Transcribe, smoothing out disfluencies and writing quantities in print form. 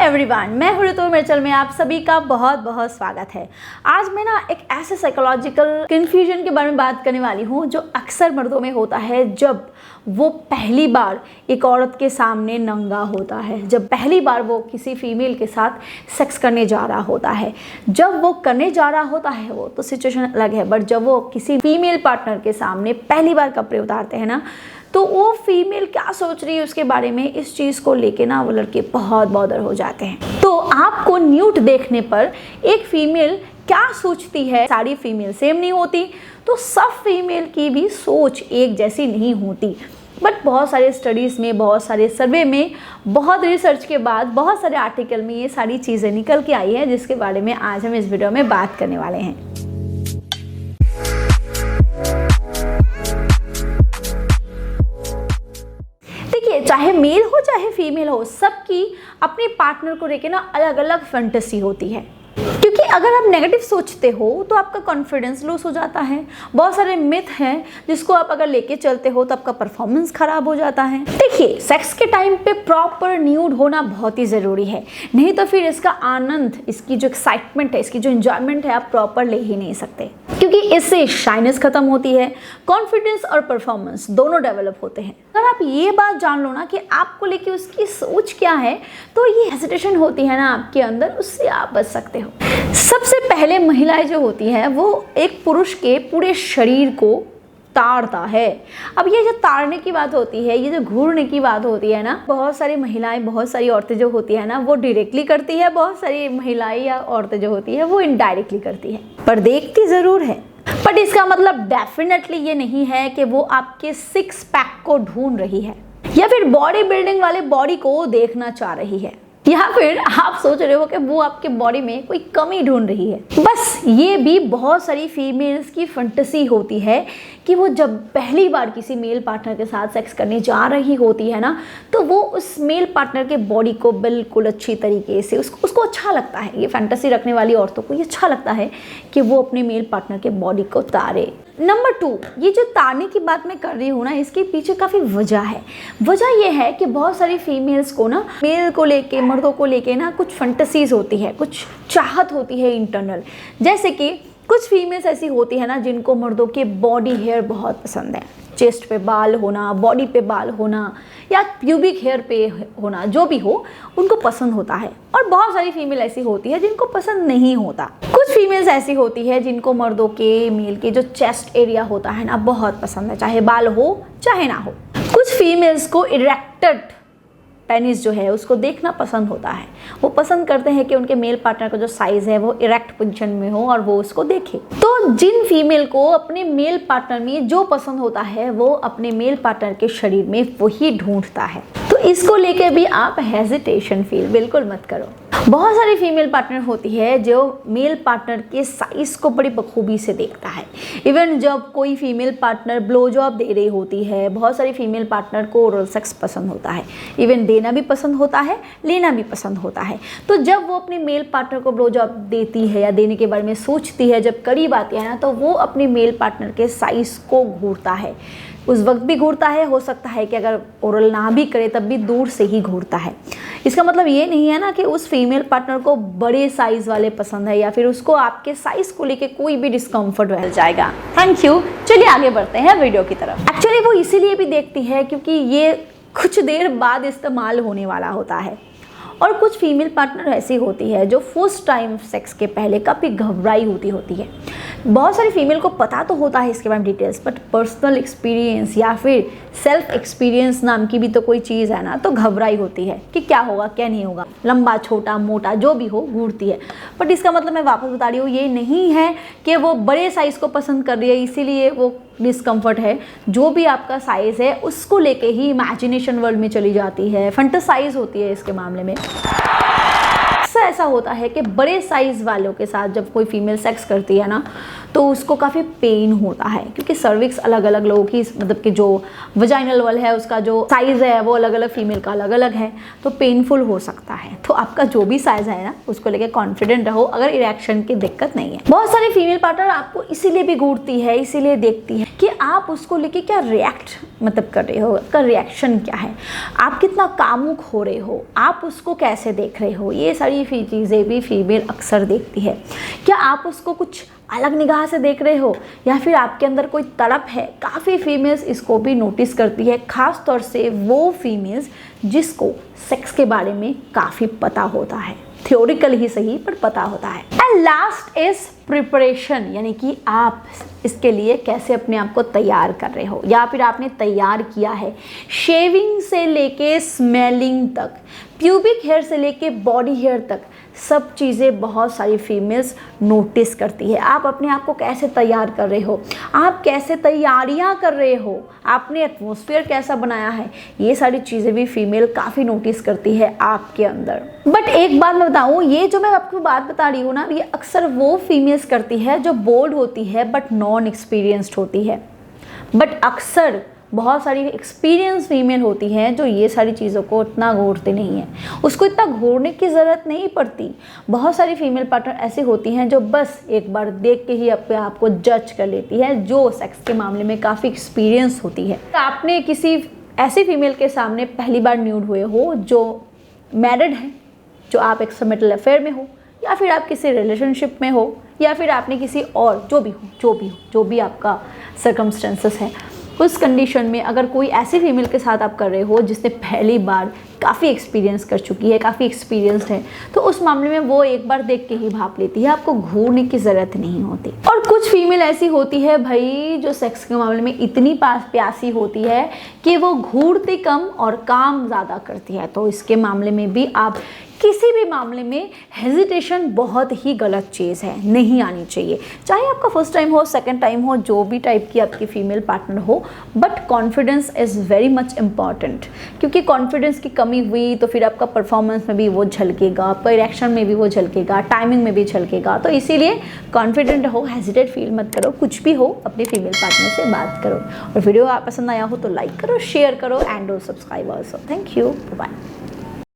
Everyone, मैं हूँ ऋतु। मेरे चैनल में आप सभी का बहुत बहुत स्वागत है। आज मैं ना एक ऐसे साइकोलॉजिकल कन्फ्यूजन के बारे में बात करने वाली हूँ जो अक्सर मर्दों में होता है जब वो पहली बार एक औरत के सामने नंगा होता है, जब पहली बार वो किसी फीमेल के साथ सेक्स करने जा रहा होता है। जब वो करने जा रहा होता है वो तो सिचुएशन अलग है, बट जब वो किसी फीमेल पार्टनर के सामने पहली बार कपड़े उतारते हैं ना, तो वो फीमेल क्या सोच रही है उसके बारे में, इस चीज़ को लेके ना वो लड़के बहुत बॉदर हो जाते हैं। तो आपको न्यूड देखने पर एक फीमेल क्या सोचती है, सारी फीमेल सेम नहीं होती, तो सब फीमेल की भी सोच एक जैसी नहीं होती। बट बहुत सारे स्टडीज़ में, बहुत सारे सर्वे में, बहुत रिसर्च के बाद, बहुत सारे आर्टिकल में ये सारी चीज़ें निकल के आई हैं, जिसके बारे में आज हम इस वीडियो में बात करने वाले हैं। चाहे मेल हो चाहे फीमेल हो, सबकी अपने पार्टनर को लेकर ना अलग अलग फैंटेसी होती है। क्योंकि अगर आप नेगेटिव सोचते हो तो आपका कॉन्फिडेंस लूज हो जाता है। बहुत सारे मिथ हैं जिसको आप अगर लेके चलते हो तो आपका परफॉर्मेंस खराब हो जाता है। देखिए, सेक्स के टाइम पे प्रॉपर न्यूड होना बहुत ही ज़रूरी है, नहीं तो फिर इसका आनंद, इसकी जो एक्साइटमेंट है, इसकी जो एंजॉयमेंट है, आप प्रॉपर ले ही नहीं सकते। क्योंकि इससे शाइनेस खत्म होती है, कॉन्फिडेंस और परफॉर्मेंस दोनों डेवलप होते हैं। अगर आप ये बात जान लो ना कि आपको लेके उसकी सोच क्या है, तो ये हेजिटेशन होती है ना आपके अंदर, उससे आप बच सकते हो। सबसे पहले महिलाएं जो होती हैं वो एक पुरुष के पूरे शरीर को ताड़ता है। अब ये जो ताड़ने की बात होती है, ये जो घूरने की बात होती है ना, बहुत सारी महिलाएं, बहुत सारी औरतें जो होती है ना, वो डायरेक्टली करती है, बहुत सारी महिलाएं या औरतें जो होती है वो इनडायरेक्टली करती है, पर देखती ज़रूर है। बट इसका मतलब डेफिनेटली ये नहीं है कि वो आपके सिक्स पैक को ढूंढ रही है या फिर बॉडी बिल्डिंग वाले बॉडी को देखना चाह रही है, या फिर आप सोच रहे हो कि वो आपके बॉडी में कोई कमी ढूंढ रही है। बस ये भी बहुत सारी फीमेल्स की फैंटेसी होती है कि वो जब पहली बार किसी मेल पार्टनर के साथ सेक्स करने जा रही होती है ना, तो वो उस मेल पार्टनर के बॉडी को बिल्कुल अच्छी तरीके से उसको अच्छा लगता है। ये फैंटेसी रखने वाली औरतों को ये अच्छा लगता है कि वो अपने मेल पार्टनर के बॉडी को तारे। नंबर 2, ये जो तारने की बात मैं कर रही हूँ ना, इसके पीछे काफ़ी वजह है। वजह ये है कि बहुत सारी फीमेल्स को ना मेल को लेके, मर्दों को लेके ना कुछ फैंटेसीज होती है, कुछ चाहत होती है इंटरनल। जैसे कि कुछ फीमेल्स ऐसी होती है ना जिनको मर्दों के बॉडी हेयर बहुत पसंद है, चेस्ट पे बाल होना, बॉडी पे बाल होना या प्यूबिक हेयर पे होना, जो भी हो उनको पसंद होता है। और बहुत सारी फीमेल ऐसी होती है जिनको पसंद नहीं होता। कुछ फीमेल्स ऐसी होती है जिनको मर्दों के, मेल के जो चेस्ट एरिया होता है ना बहुत पसंद है, चाहे बाल हो चाहे ना हो। कुछ फीमेल्स को इरेक्टेड पेनिस जो है उसको देखना पसंद होता है। वो पसंद करते हैं कि उनके मेल पार्टनर का जो साइज़ है वो इरेक्ट पोजीशन में हो और वो उसको देखे। तो जिन फीमेल को अपने मेल पार्टनर में जो पसंद होता है वो अपने मेल पार्टनर के शरीर में वही ढूंढता है। तो इसको लेके भी आप हेजिटेशन फील बिल्कुल मत करो। बहुत सारी फीमेल पार्टनर होती है जो मेल पार्टनर के साइज़ को बड़ी बखूबी से देखता है। इवन जब कोई फीमेल पार्टनर ब्लो जॉब दे रही होती है, बहुत सारी फीमेल पार्टनर को ओरल सेक्स पसंद होता है, इवन देना भी पसंद होता है, लेना भी पसंद होता है। तो जब वो अपने मेल पार्टनर को ब्लो जॉब देती है या देने के बारे में सोचती है, जब करीब आती है ना, तो वो अपने मेल पार्टनर के साइज़ को घूरता है। उस वक्त भी घूरता है, हो सकता है कि अगर ओरल ना भी करे तब भी दूर से ही घूरता है। इसका मतलब ये नहीं है ना कि उस फीमेल पार्टनर को बड़े साइज़ वाले पसंद है या फिर उसको आपके साइज़ को लेके कोई भी डिस्कम्फर्ट रह जाएगा। Thank you. चलिए आगे बढ़ते हैं वीडियो की तरफ। एक्चुअली वो इसीलिए भी देखती है क्योंकि ये कुछ देर बाद इस्तेमाल होने वाला होता है। और कुछ फीमेल पार्टनर ऐसी होती है जो फर्स्ट टाइम सेक्स के पहले काफ़ी घबराई होती है। बहुत सारी फीमेल को पता तो होता है इसके बारे में डिटेल्स, बट पर्सनल एक्सपीरियंस या फिर सेल्फ एक्सपीरियंस नाम की भी तो कोई चीज़ है ना, तो घबराई होती है कि क्या होगा क्या नहीं होगा, लंबा छोटा मोटा जो भी हो घूरती है। बट इसका मतलब मैं वापस बता रही हूँ, ये नहीं है कि वो बड़े साइज़ को पसंद कर रही है इसीलिए वो डिस्कम्फर्ट है। जो भी आपका साइज़ है उसको लेके ही इमेजिनेशन वर्ल्ड में चली जाती है, फंटासाइज होती है इसके मामले में। अक्सर ऐसा होता है कि बड़े साइज़ वालों के साथ जब कोई फीमेल सेक्स करती है ना, तो उसको काफ़ी पेन होता है, क्योंकि सर्विक्स अलग अलग लोगों की, मतलब कि जो वजाइनल वॉल है उसका जो साइज़ है वो अलग अलग, फीमेल का अलग अलग है, तो पेनफुल हो सकता है। तो आपका जो भी साइज़ है ना उसको लेके कॉन्फिडेंट रहो, अगर इरेक्शन की दिक्कत नहीं है। बहुत सारी फीमेल पार्टनर आपको इसीलिए भी घूरती है, इसीलिए देखती है कि आप उसको लेके क्या रिएक्ट मतलब कर रहे हो, का रिएक्शन क्या है, आप कितना कामुक हो रहे हो, आप उसको कैसे देख रहे हो। ये सारी चीज़ें भी फीमेल अक्सर देखती है। क्या आप उसको कुछ अलग निगाह से देख रहे हो या फिर आपके अंदर कोई तड़प है। काफ़ी फीमेल्स इसको भी नोटिस करती है, ख़ास तौर से वो फीमेल्स जिसको सेक्स के बारे में काफ़ी पता होता है, थ्योरिकल ही सही पर पता होता है। एंड लास्ट इज प्रिपरेशन, यानी कि आप इसके लिए कैसे अपने आप को तैयार कर रहे हो या फिर आपने तैयार किया है। शेविंग से लेके स्मेलिंग तक, प्यूबिक हेयर से लेके बॉडी हेयर तक, सब चीज़ें बहुत सारी फीमेल्स नोटिस करती है। आप अपने आप को कैसे तैयार कर रहे हो, आप कैसे तैयारियां कर रहे हो, आपने एटमॉस्फेयर कैसा बनाया है, ये सारी चीज़ें भी फीमेल काफ़ी नोटिस करती है आपके अंदर। बट एक बात मैं बताऊँ, ये जो मैं आपको बात बता रही हूँ ना, ये अक्सर वो फीमेल्स करती है जो बोल्ड होती है बट नॉन एक्सपीरियंस्ड होती है। बट अक्सर बहुत सारी एक्सपीरियंस फीमेल होती हैं जो ये सारी चीज़ों को इतना घूरते नहीं हैं, उसको इतना घूरने की ज़रूरत नहीं पड़ती। बहुत सारी फीमेल पार्टनर ऐसी होती हैं जो बस एक बार देख के ही अपने आप को जज कर लेती है, जो सेक्स के मामले में काफ़ी एक्सपीरियंस होती है। आपने किसी ऐसी फीमेल के सामने पहली बार न्यूड हुए हो जो मैरिड है, जो आप एक्स्ट्रामैरिटल अफेयर में हो, या फिर आप किसी रिलेशनशिप में हो, या फिर आपने किसी और जो भी आपका सर्कमस्टेंसेस है, उस कंडीशन में अगर कोई ऐसी फीमेल के साथ आप कर रहे हो जिसने पहली बार काफ़ी एक्सपीरियंस कर चुकी है, काफ़ी एक्सपीरियंस्ड है, तो उस मामले में वो एक बार देख के ही भाप लेती है, आपको घूरने की ज़रूरत नहीं होती। और कुछ फीमेल ऐसी होती है भाई जो सेक्स के मामले में इतनी प्यासी होती है कि वो घूरती कम और काम ज़्यादा करती है। तो इसके मामले में भी आप किसी भी मामले में हेजिटेशन बहुत ही गलत चीज़ है, नहीं आनी चाहिए। चाहे आपका फर्स्ट टाइम हो, सेकंड टाइम हो, जो भी टाइप की आपकी फीमेल पार्टनर हो, but confidence is very much important. क्योंकि कॉन्फिडेंस की कमी हुई तो फिर आपका परफॉर्मेंस में भी वो झलकेगा, आपका रिएक्शन में भी वो झलकेगा, टाइमिंग में भी झलकेगा। तो इसीलिए कॉन्फिडेंट हो, हेजिटेट फील मत करो, कुछ भी हो अपने फीमेल पार्टनर से बात करो। और वीडियो आप पसंद आया हो तो लाइक करो, शेयर करो and subscribe also. Thank you, bye.